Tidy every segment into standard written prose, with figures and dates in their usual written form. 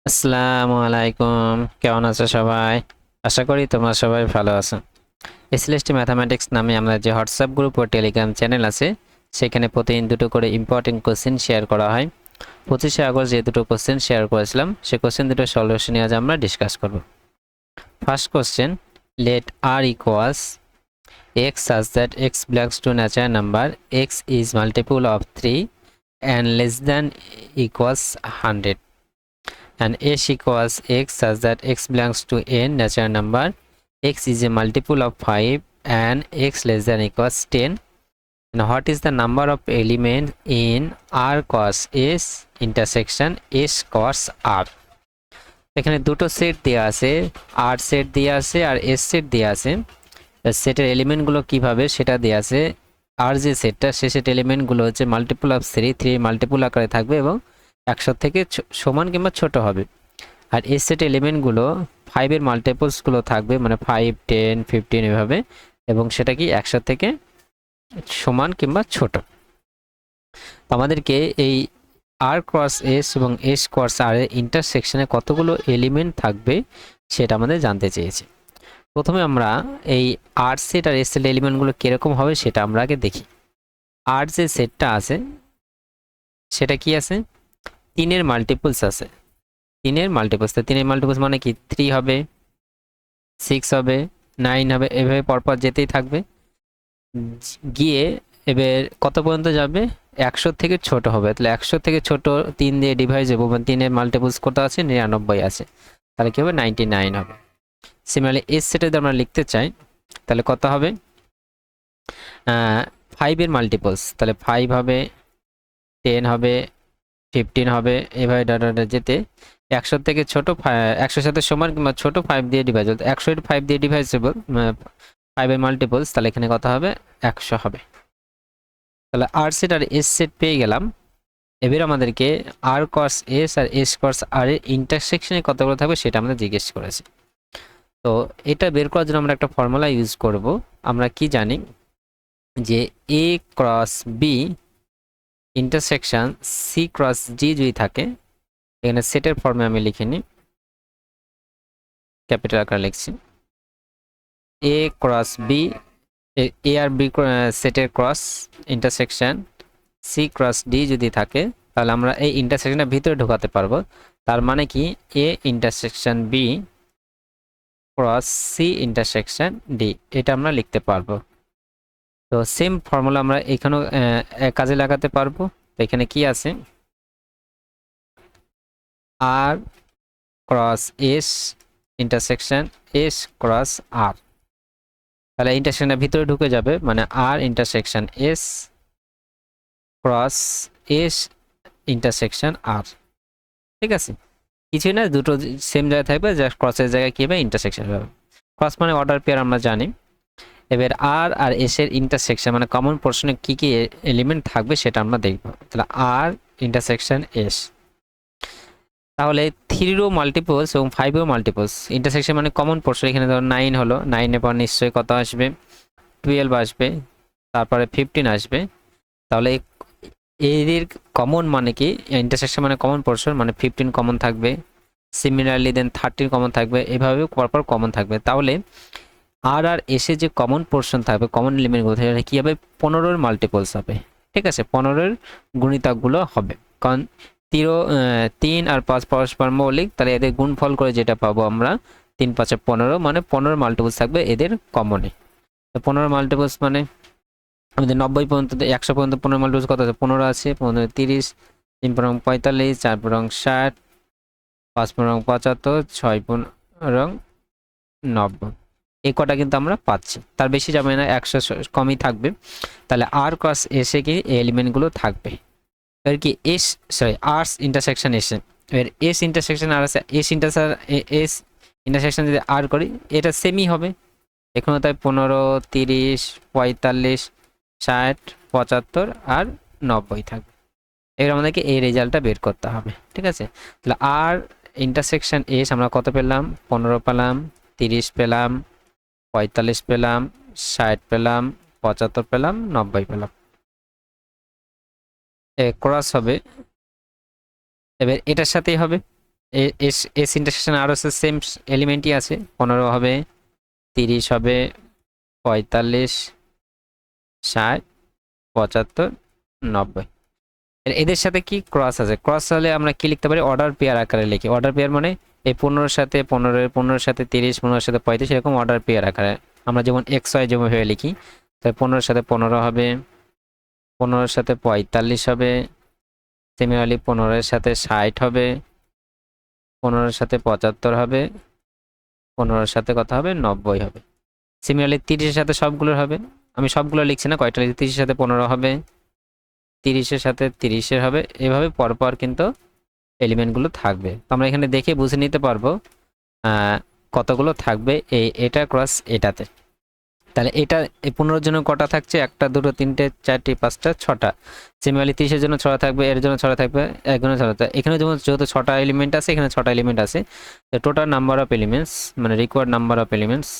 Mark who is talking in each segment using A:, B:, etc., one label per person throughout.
A: আসসালামু আলাইকুম। কেমন আছো সবাই? আশা করি তোমরা সবাই ভালো আছো। এসএলএসটি ম্যাথামেটিক্স নামে আমরা যে হোয়াটসঅ্যাপ গ্রুপ ও টেলিগ্রাম চ্যানেল আছে, সেখানে প্রতিদিন দুটো করে ইম্পর্টেন্ট কোশ্চেন শেয়ার করা হয়। 25শে আগস্ট যে দুটো কোশ্চেন শেয়ার করেছিলাম, সে কোশ্চেন দুটো সলিউশন আজ আমরা ডিসকাস করব। First question, let R equals x such that x belongs to natural number, x is multiple of 3 and less than equals 100. And h equals x such that x belongs to n natural number, x is a multiple of 5 and x less than equals 10. And what is the number of elements in r cos s intersection s cos r? এখানে দুটো set দেয়া আছে, r set দেয়া আছে আর s set দেয়া আছে। সেটের এলিমেন্টগুলো কিভাবে সেটা দেয়া আছে। আর যে সেটটা, সে সেট এলিমেন্টগুলো হচ্ছে মাল্টিপল অফ 3 মাল্টিপল আকারে থাকবে এবং 100 থেকে সমান কিংবা ছোট হবে। আর এই সেট এলিমেন্টগুলো 5 এর মাল্টিপলসগুলো থাকবে, মানে 5, 10, 15 এভাবে, এবং সেটা কি 100 থেকে সমান কিংবা ছোট। তো আমাদেরকে এই আর ক্রস এস এবং এস ক্রস আর এর ইন্টারসেকশনে কতগুলো এলিমেন্ট থাকবে সেটা আমাদের জানতে চেয়েছে। প্রথমে আমরা এই আর সেট আর এস সেট এলিমেন্টগুলো কিরকম হবে সেটা আমরা আগে দেখি। আর যে সেটটা আছে সেটা কি আছে, 3 এর মাল্টিপলস আছে। 3 এর মাল্টিপলস, তো 3 এর মাল্টিপলস মানে কি 3 হবে, 6 হবে, 9 হবে, এভাবে পরপর যেতেই থাকবে। গিয়ে এবার কত পর্যন্ত যাবে, 100 থেকে ছোট হবে। তাহলে 100 থেকে ছোট 3 দিয়ে ডিভাইড হবে, মানে 3 এর মাল্টিপলস কত আছে, 99 আছে, তাহলে কি হবে 99 হবে। সিমিলারলি এস সেটে যদি আমরা লিখতে চাই তাহলে কত হবে, 5 এর মাল্টিপলস, তাহলে 5 হবে, 10 হবে, 15 হবে, এভাবে ডাটা যেতে 100 থেকে ছোট 100 সাথে সমান কিংবা ছোট 5 দিয়ে ডিভাইজেবল। 100 এর 5 দিয়ে ডিভাইজেবল 5 এর মাল্টিপলস, তাহলে এখানে কত হবে, 100 হবে। তাহলে আর সেট আর এস সেট পেয়ে গেলাম। এবার আমাদেরকে আর কস এস আর এস কস আর এর ইন্টারসেকশনে কতগুলো থাকবে সেটা আমরা জিজ্ঞেস করেছি। তো এটা বের করার জন্য আমরা একটা ফর্মুলা ইউজ করব। আমরা কি জানি যে a cross b intersection C cross g যদি থাকে, এখানে সেটের ফর্মে আমি লিখে নিই, ক্যাপিটাল আকারে লিখছি, এ ক্রস বি, এ আর বি সেটের cross intersection C cross D যদি থাকে, তাহলে আমরা এই ইন্টারসেকশনের ভিতরে ঢোকাতে পারবো। তার মানে কি A intersection B cross C intersection D, এটা আমরা লিখতে পারবো। তো সেম ফর্মুলা আমরা এখানেও কাজে লাগাতে পারবো। তো এখানে কি আছে, r cross s intersection s cross r, তাহলে ইন্টারসেকশনের ভিতরে ঢুকে যাবে, মানে r intersection s cross s intersection r. ঠিক আছে, কিছুই না, দুটো সেম জায়গায় থাকবে, জাস্ট ক্রসের জায়গায় কি হবে, ইন্টারসেকশন হবে। ক্রস মানে অর্ডার পেয়ার আমরা জানি। এবার আর আর এস এর ইন্টারসেকশন মানে কমন পোর্শনে কি কি এলিমেন্ট থাকবে সেটা আমরা দেখব। তাহলে আর ইন্টারসেকশন এস, তাহলে 3 মাল্টিপলস এবং 5 মাল্টিপলস ইন্টারসেকশন মানে কমন পোর্শন। এখানে ধরো 9 হলো, 9 এর পর নিশ্চয়ই কত আসবে, 12 আসবে, তারপরে 15 আসবে। তাহলে এদের কমন মানে কি, ইন্টারসেকশন মানে কমন পোর্শন, মানে 15 কমন থাকবে, সিমিলারলি দেন 13 কমন থাকবে, এভাবে পরপর কমন থাকবে। তাহলে আর আর এসে যে কমন পোর্শন থাকবে, কমন এলিমেন্টগুলো থাকবে, কি হবে, 15 এর মাল্টিপলস হবে। ঠিক আছে, 15 এর গুণিতকগুলো হবে, কারণ 3 আর 5 পরস্পর মৌলিক, তাহলে এদের গুণফল করে যেটা পাবো আমরা 3 5 15, মানে 15 মাল্টিপলস থাকবে এদের কমনে। তো 15 মাল্টিপলস মানে আমাদের 90 পর্যন্ত, 100 পর্যন্ত 15 মাল্টিপলস কত আছে, 15 আছে, 15 30, 3 পনেরো 45, 4 পনেরো 60, 5 পনেরো 75, 6 পনেরো 90, এই কটা কিন্তু আমরা পাচ্ছি, তার বেশি যাবে না, 100 কমই থাকবে। তাহলে আর ক্রস এসে কি এলিমেন্টগুলো থাকবে, এর কি এস, সরি আর্স ইন্টারসেকশন এসে, এর এস ইন্টারসেকশন আর আছে, এস ইন্টারসেকশন যদি আর করি এটা সেমই হবে। এখানে তাই 15, 30, 45, 60, 75 আর 90 থাকবে। এবার আমাদেরকে এই রেজাল্টটা বের করতে হবে। ঠিক আছে, তাহলে আর ইন্টারসেকশন এস আমরা কত পেলাম, 15 পেলাম, 30 পেলাম, 45 পেলাম, 60 পেলাম, 75 পেলাম, 90 পেলাম। ক্রস হবে, এবার এটার সাথেই হবে, এস এস ইন্টারসেকশন আর হচ্ছে সেম এলিমেন্টই আছে, 15 হবে, 30 হবে, 45, 60, 75, 90। এদের সাথে কি ক্রস আছে, ক্রস হলে আমরা কি লিখতে পারি, অর্ডার পেয়ার আকারে লিখি। অর্ডার পেয়ার মানে এই 15-এর সাথে 15, 15-এর সাথে 30, 15-এর সাথে 35, এরকম অর্ডার পেয়ার আকারে আমরা যেমন এক্স ওয়াই যেভাবে লিখি। তাই 15-এর সাথে 15 হবে, 15-এর সাথে 45 হবে, সিমিলারলি 15-এর সাথে 60 হবে, 15-এর সাথে 75 হবে, 15-এর সাথে কত হবে, 90 হবে। সিমিলারলি 30-এর সাথে সবগুলোর হবে, আমি সবগুলো লিখছি না, কয়টা লিখছি, 30-এর সাথে 15 হবে, 30-এর সাথে 30-এর হবে, এভাবে পরপর কিন্তু এলিমেন্টগুলো থাকবে। তো আমরা এখানে দেখে বুঝে নিতে পারবো কতগুলো থাকবে এটা ক্রস এটাতে। তাহলে এটা এই 15-এর জন্য কটা থাকছে, 1, 2, 3, 4, 5, 6টা। সিমিলারলি 30-এর জন্য 6টা থাকবে, এর জন্য 6টা থাকবে, এর জন্য 6টা। এখানে যেহেতু 6টা এলিমেন্ট আছে, এখানে 6টা এলিমেন্ট আছে, তো টোটাল নাম্বার অফ এলিমেন্টস মানে রিকোয়ার্ড নাম্বার অফ এলিমেন্টস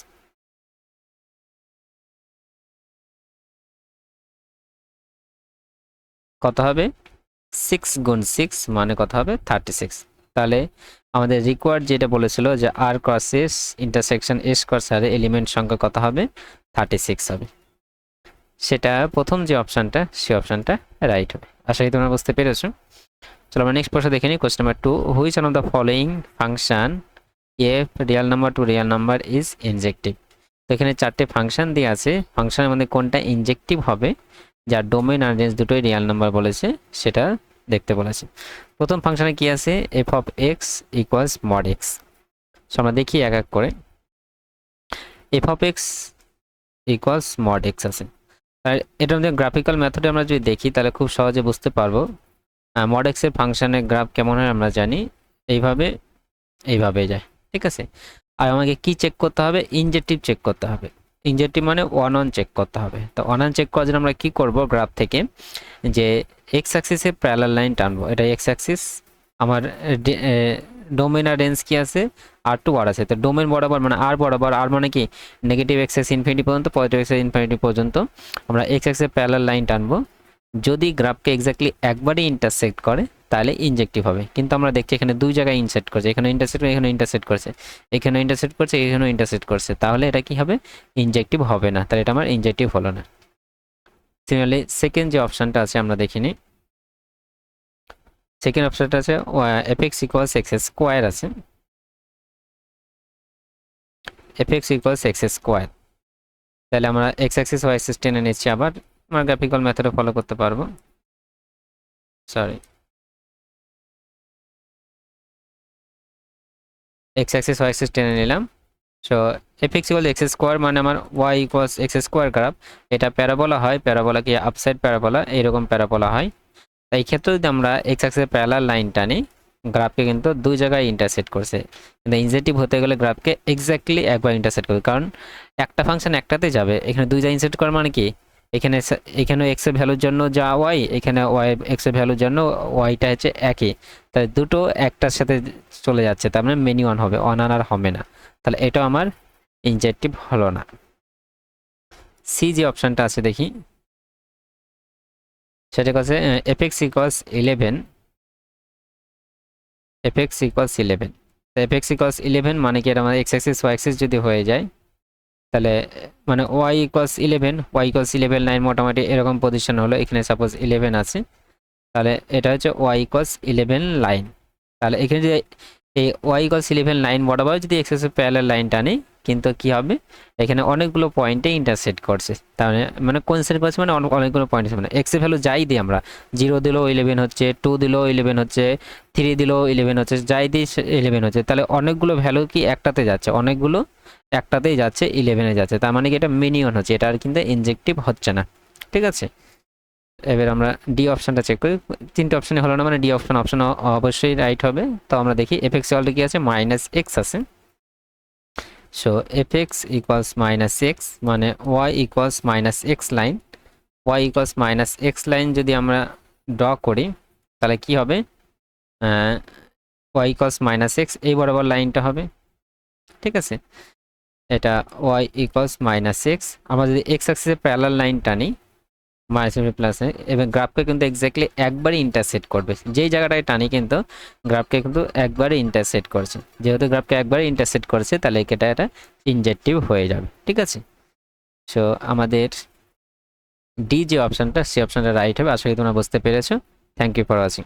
A: কত হবে, 6 গুণ 6 মানে কত হবে, 36। তাহলে আমাদের রিকোয়ার্ড যেটা বলেছিল যে r cross s intersection s cross r element সংখ্যা কত হবে, 36 হবে। সেটা প্রথম যে অপশনটা, সেই অপশনটা রাইট হবে। আশা করি তোমরা বুঝতে পেরেছো। চলো আমরা নেক্সট প্রশ্ন দেখে নিই। Question number 2, which one of the following function F real number two real number is ইনজেক্টিভ। তো এখানে 4টে ফাংশন দিয়ে আছে, ফাংশনের মধ্যে কোনটা ইনজেক্টিভ হবে, যার ডোমেইন আর রেঞ্জ দুটোই রিয়েল নাম্বার বলেছে, সেটা দেখতে বলেছে। প্রথম ফাংশনে কি আছে, F of x equals mod x. আমরা দেখি এক এক করে। F of x equals mod x আছে, আর এটা আমাদের গ্রাফিক্যাল মেথডে আমরা যদি দেখি তাহলে খুব সহজে বুঝতে পারবো। মড এক্স এর ফাংশনের গ্রাফ কেমন হয় আমরা জানি, এইভাবে যায়, ঠিক আছে। আর আমাকে কি চেক করতে হবে, ইনজেক্টিভ চেক করতে হবে। ইনজেক্টিভ মানে ওয়ান অন চেক করতে হবে। তো ওয়ান অন চেক করার জন্য আমরা কি করব, গ্রাফ থেকে যে এক্স অ্যাক্সিসে প্যারালাল লাইন টানবো, এটা এক্স অ্যাক্সিস, আমার ডোমেন আর রেঞ্জ কি আছে, আর টু আর আছে। তো ডোমেন বরাবর মানে আর বরাবর, আর মানে কি নেগেটিভ এক্সেস ইনফিনিটি পর্যন্ত, পজিটিভ এক্সেস ইনফিনিটি পর্যন্ত আমরা এক্স অ্যাক্সিসে প্যারালাল লাইন টানবো। যদি গ্রাফকে এক্স্যাক্টলি একবারই ইন্টারসেক্ট করে তাহলে ইনজেক্টিভ হবে। কিন্তু আমরা দেখছি এখানে দুই জায়গায় ইনসেক্ট করছে, এখানে ইন্টারসেক্ট, এখানে ইন্টারসেক্ট করছে, এখানে ইন্টারসেক্ট করছে, এখানেও ইন্টারসেক্ট করছে, তাহলে এটা কি হবে, ইনজেক্টিভ হবে না। তাহলে এটা আমার ইনজেক্টিভ হলো না। সিমিলারলি সেকেন্ড যে অপশনটা আছে আমরা দেখিনি, সেকেন্ড অপশনটা আছে f x equals x square আছে, f x equals x square. তাহলে আমরা এক্স অ্যাক্সিস ওয়াই অ্যাক্সিস টেনে নিচ্ছি, আবার আমরা গ্রাফিক্যাল মেথডে ফলো করতে পারবো। Sorry, X axis Y axis টেনে নিলাম। So F X equal X square মানে আমার Y equals x square graph. এটা প্যারাবোলা হয়, প্যারাবোলা কি আপসাইড প্যারাবোলা, এইরকম প্যারাবোলা হয়। এই ক্ষেত্রে যদি আমরা এক্স অ্যাক্সিসের প্যারালাল লাইন টানি, গ্রাফকে কিন্তু দুই জায়গায় ইন্টারসেক্ট করছে। কিন্তু ইনজেক্টিভ হতে গেলে গ্রাফকে এক্স্যাক্টলি একবার ইন্টারসেক্ট করবে, কারণ একটা ফাংশন একটাতে যাবে, এখানে দুই জায়গায় ইনসেক্ট করা মানে কি, এখানে এক্স এর ভ্যালুর জন্য যা ওয়াই, এখানে ওয়াই এক্স এর ভ্যালুর জন্য ওয়াইটা হচ্ছে একই, তাই দুটো একটার সাথে চলে যাচ্ছে, তার মানে মেনি অন হবে, অন আর হবে না। তাহলে এটা আমার ইনজেক্টিভ হলো না। সি যে অপশনটা আছে দেখি, সেটা কাছে F x equals 11, F x equals 11। তো এফ এক্স ইকুয়ালস 11 মানে কি, এটা আমাদের এক্স অ্যাক্সিস ওয়াই অ্যাক্সিস যদি হয়ে যায়, তাহলে মানে Y equals 11, Y equals 11 line মোটামুটি এরকম পজিশন হলো, এখানে সাপোজ 11 আছে, তাহলে এটা হচ্ছে ওয়াই ইকুয়ালস 11 লাইন। তাহলে এখানে যদি এই ওয়াই ইকুয়ালস 11 লাইন বরাবর যদি এক্স এর প্যারালাল লাইন টানি, কিন্তু কি হবে, এখানে অনেকগুলো পয়েন্টে ইন্টারসেক্ট করছে, তার মানে কোইন্সিডেন্ট করছে, মানে অনেকগুলো পয়েন্ট আছে, মানে এক্স এর ভ্যালু যাই দিই আমরা, 0 দিলেও 11 হচ্ছে, 2 দিলেও 11 হচ্ছে, 3 দিলেও 11 হচ্ছে, যাই দিই 11 হচ্ছে। তাহলে অনেকগুলো ভ্যালু কি একটাতে যাচ্ছে, অনেকগুলো একটাতেই যাচ্ছে, 11-এ যাচ্ছে, তার মানে কি এটা মিনিয়ন হচ্ছে, এটা আর কিন্তু ইনজেক্টিভ হচ্ছে না, ঠিক আছে। এবার আমরা ডি অপশনটা চেক করি, তিনটে অপশনে হলো না, মানে ডি অপশন অবশ্যই রাইট হবে। তো আমরা দেখি এফ এক্স অলরেডি কি আছে, মাইনাস এক্স আছে। So F x equals minus x মানে Y equals minus x line, y equals minus x line যদি আমরা ড্র করি তাহলে কি হবে, ওয়াই ইকুয়ালস মাইনাস এক্স এই বরাবর লাইনটা হবে, ঠিক আছে। এটা ওয়াই ইকুয়ালস মাইনাস এক্স, আমরা যদি এক্স অ্যাক্সিসে প্যারালাল লাইন টানি, মাইনাস ইনফিনিটি প্লাস এবং গ্রাফকে কিন্তু এক্স্যাক্টলি একবারই ইন্টারসেক্ট করবে, যেই জায়গাটায় টানি কিন্তু গ্রাফকে কিন্তু একবারে ইন্টারসেক্ট করছে, যেহেতু গ্রাফকে একবারে ইন্টারসেক্ট করছে তাহলে এটা ইনজেক্টিভ হয়ে যাবে। ঠিক আছে, সো আমাদের ডি যে অপশনটা সেই অপশনটা রাইট হবে। আশা করি তোমরা বুঝতে পেরেছো। Thank you for watching.